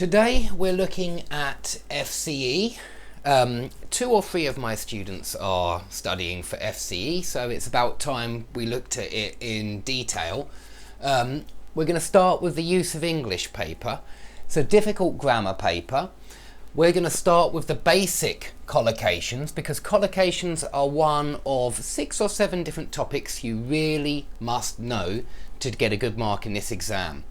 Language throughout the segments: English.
Today we're looking at FCE. 2 or 3 of my students are studying for FCE, so it's about time we looked at it in detail. We're going to start with the use of English paper. It's a difficult grammar paper. We're going to start with the basic collocations, because collocations are one of 6 or 7 different topics you really must know to get a good mark in this exam.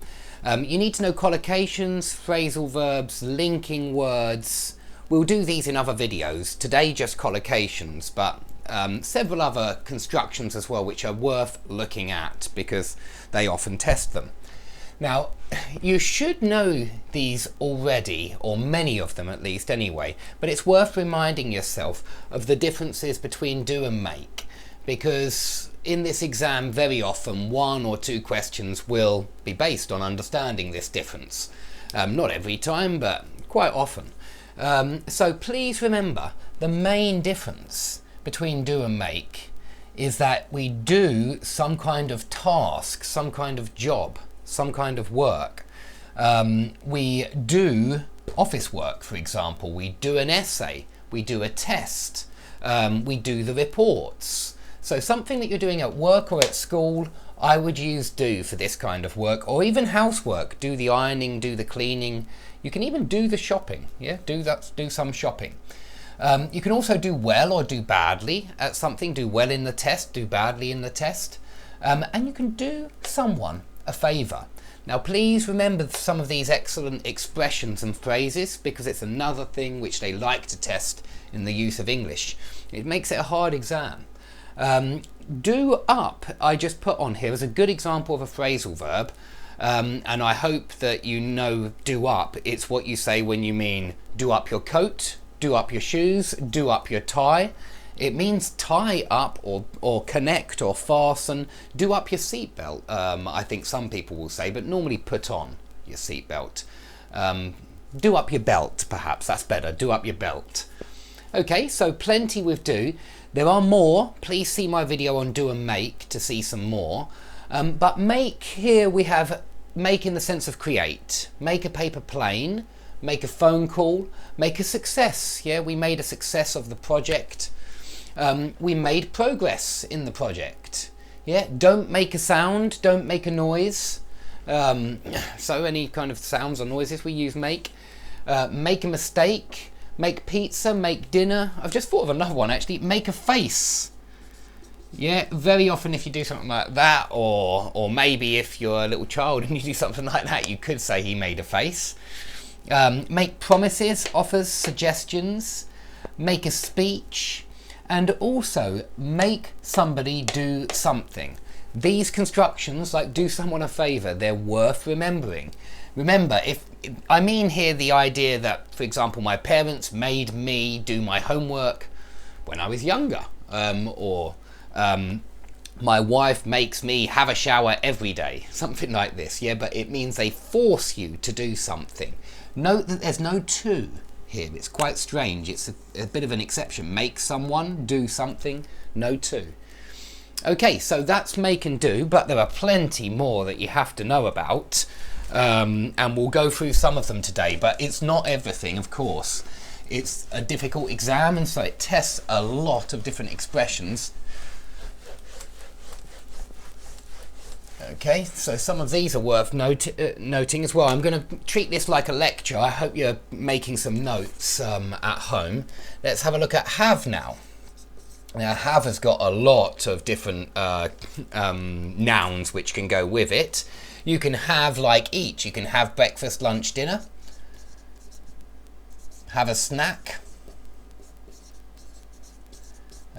You need to know collocations, phrasal verbs, linking words. We'll do these in other videos. Today just collocations, but several other constructions as well which are worth looking at because they often test them. Now, you should know these already, or many of them at least anyway, but it's worth reminding yourself of the differences between do and make, because in this exam very often 1 or 2 questions will be based on understanding this difference. Not every time, but quite often. So please remember, the main difference between do and make is that we do some kind of task, some kind of job, some kind of work. We do office work, for example. We do an essay, we do a test, we do the reports. So something that you're doing at work or at school, I would use do for this kind of work, or even housework. Do the ironing, do the cleaning. You can even do the shopping. Yeah, do some shopping. You can also do well or do badly at something. Do well in the test, do badly in the test. And you can do someone a favour. Now please remember some of these excellent expressions and phrases, because it's another thing which they like to test in the use of English. It makes it a hard exam. Do up, I just put on here as a good example of a phrasal verb, and I hope that you know do up. It's what you say when you mean do up your coat, do up your shoes, do up your tie. It means tie up or connect or fasten. Do up your seatbelt, I think some people will say, but normally put on your seatbelt. Do up your belt, perhaps, that's better. Do up your belt. Okay, so plenty with do. There are more. Please see my video on do and make to see some more. But make, here we have make in the sense of create. Make a paper plane, make a phone call, make a success. Yeah, we made a success of the project. We made progress in the project. Yeah, don't make a sound, don't make a noise. So any kind of sounds or noises we use make. Make a mistake, make pizza, make dinner. I've just thought of another one actually. Make a face. Yeah, very often if you do something like that, or maybe if you're a little child and you do something like that, you could say he made a face. Make promises, offers, suggestions. Make a speech. And also make somebody do something. These constructions, like do someone a favour, they're worth remembering. Remember, I mean here the idea that, for example, my parents made me do my homework when I was younger, or my wife makes me have a shower every day, something like this. Yeah, but it means they force you to do something. Note that there's no to here. It's quite strange. It's a bit of an exception. Make someone do something, no to. Okay, so that's make and do, but there are plenty more that you have to know about, and we'll go through some of them today, but it's not everything, of course. It's a difficult exam, and so it tests a lot of different expressions. Okay, so some of these are worth noting as well. I'm going to treat this like a lecture. I hope you're making some notes at home. Let's have a look at have now. Now, have has got a lot of different nouns which can go with it. You can have like eat. You can have breakfast, lunch, dinner. Have a snack.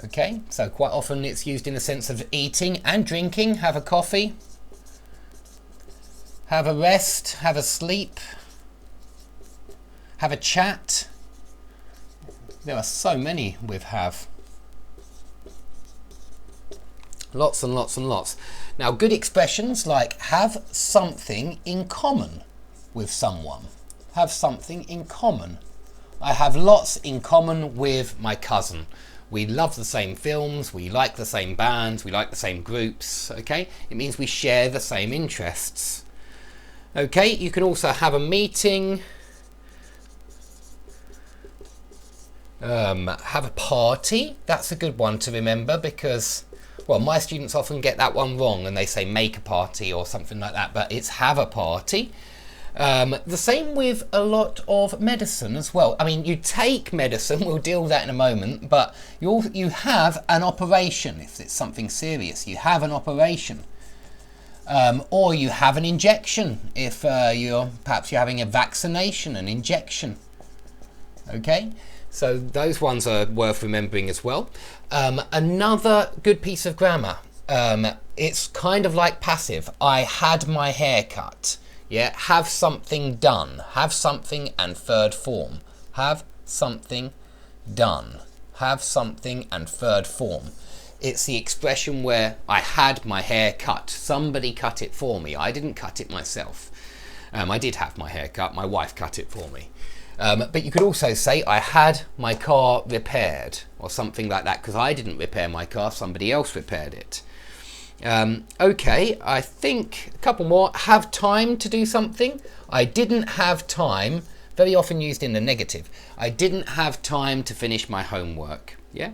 Okay, so quite often it's used in the sense of eating and drinking. Have a coffee. Have a rest, have a sleep, have a chat. There are so many with have. Lots and lots and lots. Now, good expressions like have something in common with someone. Have something in common. I have lots in common with my cousin. We love the same films, we like the same bands, we like the same groups, okay? It means we share the same interests. Okay, you can also have a meeting, Have a party. That's a good one to remember because, well, my students often get that one wrong and they say make a party or something like that, but it's have a party. The same with a lot of medicine as well. I mean, you take medicine, we'll deal with that in a moment, but you have an operation. If it's something serious, you have an operation. Or you have an injection if perhaps you're having a vaccination, an injection. Okay, so those ones are worth remembering as well. Another good piece of grammar, it's kind of like passive. I had my hair cut. Yeah, have something done. Have something and third form. Have something done. Have something and third form. It's the expression where I had my hair cut. Somebody cut it for me. I didn't cut it myself. I did have my hair cut. My wife cut it for me. But you could also say I had my car repaired or something like that because I didn't repair my car. Somebody else repaired it. Okay, I think a couple more. Have time to do something. I didn't have time. Very often used in the negative. I didn't have time to finish my homework. Yeah.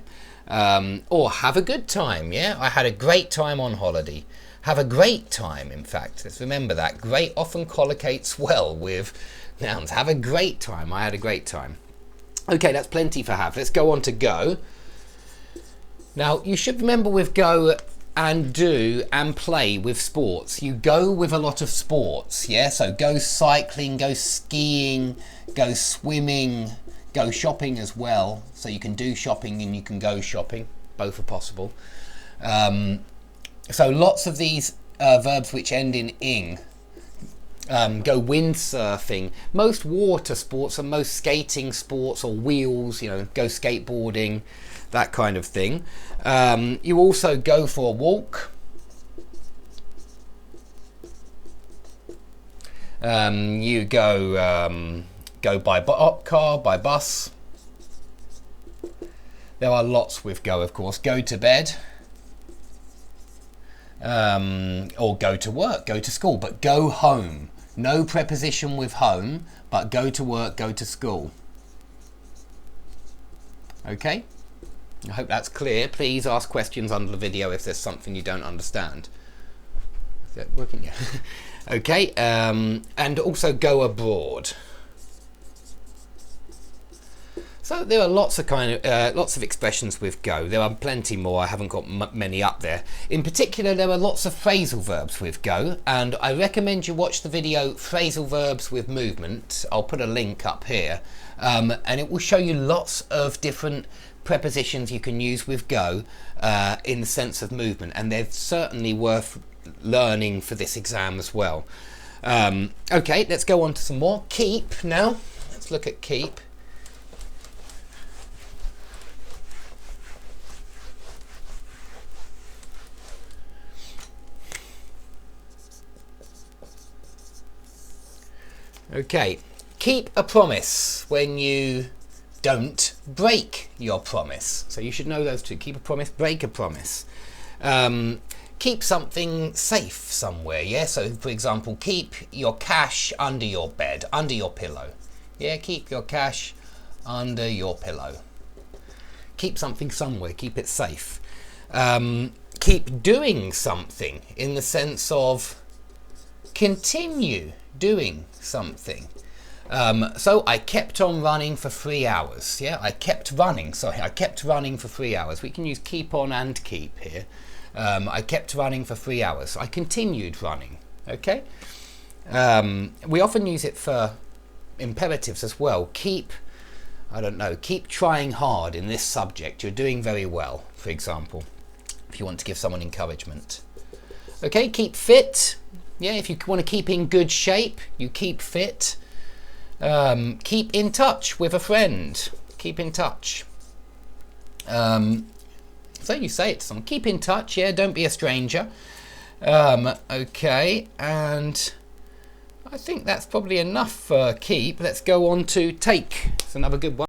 Or have a good time. Yeah, I had a great time on holiday. Have a great time, in fact. Let's remember that. Great often collocates well with nouns. Have a great time. I had a great time. Okay, that's plenty for have. Let's go on to go. Now, you should remember with go and do and play with sports. You go with a lot of sports. Yeah, so go cycling, go skiing, go swimming, go shopping as well. So you can do shopping and you can go shopping. Both are possible. So lots of these verbs which end in ing. Go windsurfing. Most water sports and most skating sports or wheels, you know, go skateboarding, that kind of thing. You also go for a walk. You go by car, by bus. There are lots with go, of course. Go to bed. Or go to work, go to school, but go home. No preposition with home, but go to work, go to school. Okay? I hope that's clear. Please ask questions under the video if there's something you don't understand. Is that working? Yeah. Okay, and also go abroad. So there are lots of expressions with go. There are plenty more. I haven't got many up there. In particular, there are lots of phrasal verbs with go, and I recommend you watch the video Phrasal Verbs with Movement. I'll put a link up here, and it will show you lots of different prepositions you can use with go in the sense of movement, and they're certainly worth learning for this exam as well. Okay, let's go on to some more. Keep now. Let's look at keep. Okay, keep a promise when you don't break your promise. So you should know those two. Keep a promise, break a promise. Keep something safe somewhere, yeah? So, for example, keep your cash under your bed, under your pillow. Yeah, keep your cash under your pillow. Keep something somewhere, keep it safe. Keep doing something in the sense of continue doing something. So I kept on running for 3 hours. Yeah, I kept running. Sorry, I kept running for 3 hours. We can use keep on and keep here. I kept running for 3 hours. I continued running. Okay. We often use it for imperatives as well. Keep, I don't know, keep trying hard in this subject. You're doing very well, for example, if you want to give someone encouragement. Okay, keep fit. Yeah, if you want to keep in good shape, you keep fit. Keep in touch with a friend. Keep in touch. So you say it to someone. Keep in touch. Yeah, don't be a stranger. Okay, and I think that's probably enough for keep. Let's go on to take. It's another good one.